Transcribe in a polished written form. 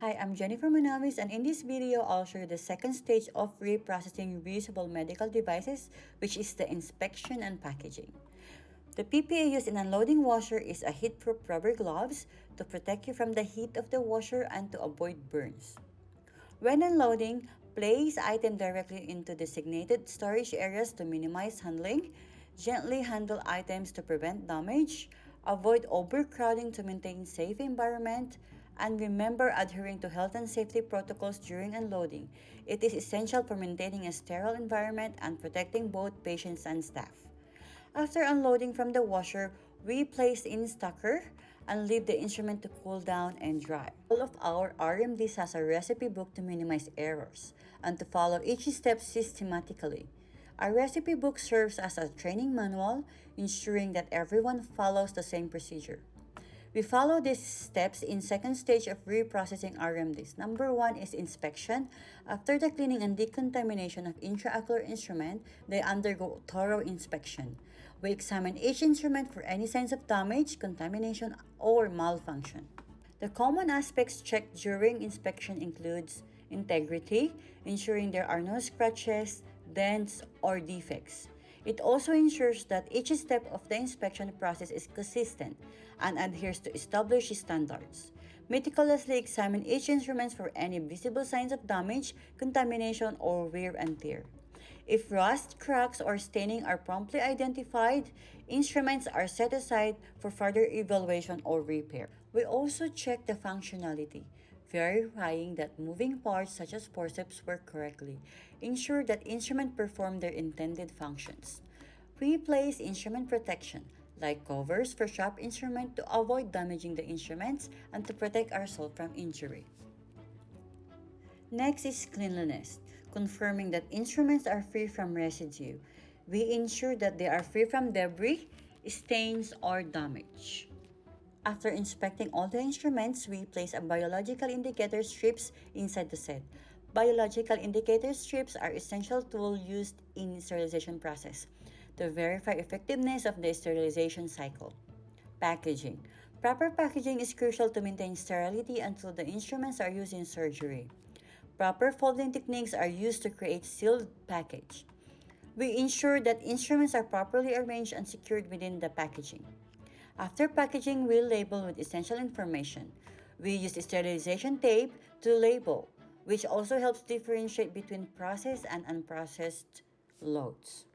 Hi, I'm Jennifer Manavis, and in this video, I'll show you the second stage of reprocessing reusable medical devices, which is the inspection and packaging. The PPE used in unloading washer is a heat-proof rubber gloves to protect you from the heat of the washer and to avoid burns. When unloading, place item directly into designated storage areas to minimize handling. Gently handle items to prevent damage. Avoid overcrowding to maintain safe environment. And remember adhering to health and safety protocols during unloading. It is essential for maintaining a sterile environment and protecting both patients and staff. After unloading from the washer, we place in stacker and leave the instrument to cool down and dry. All of our RMDs has a recipe book to minimize errors and to follow each step systematically. Our recipe book serves as a training manual, ensuring that everyone follows the same procedure. We follow these steps in second stage of reprocessing RMDs. Number one is inspection. After the cleaning and decontamination of intraocular instrument, they undergo thorough inspection. We examine each instrument for any signs of damage, contamination, or malfunction. The common aspects checked during inspection includes integrity, ensuring there are no scratches, dents, or defects. It also ensures that each step of the inspection process is consistent and adheres to established standards. Meticulously examine each instrument for any visible signs of damage, contamination, or wear and tear. If rust, cracks, or staining are promptly identified, instruments are set aside for further evaluation or repair. We also check the functionality, verifying that moving parts such as forceps work correctly. Ensure that instruments perform their intended functions. We place instrument protection, like covers for sharp instruments to avoid damaging the instruments and to protect ourselves from injury. Next is cleanliness, confirming that instruments are free from residue. We ensure that they are free from debris, stains, or damage. After inspecting all the instruments, we place a biological indicator strips inside the set. Biological indicator strips are essential tools used in sterilization process to verify effectiveness of the sterilization cycle. Packaging. Proper packaging is crucial to maintain sterility until the instruments are used in surgery. Proper folding techniques are used to create sealed package. We ensure that instruments are properly arranged and secured within the packaging. After packaging, we label with essential information. We use sterilization tape to label, which also helps differentiate between processed and unprocessed loads.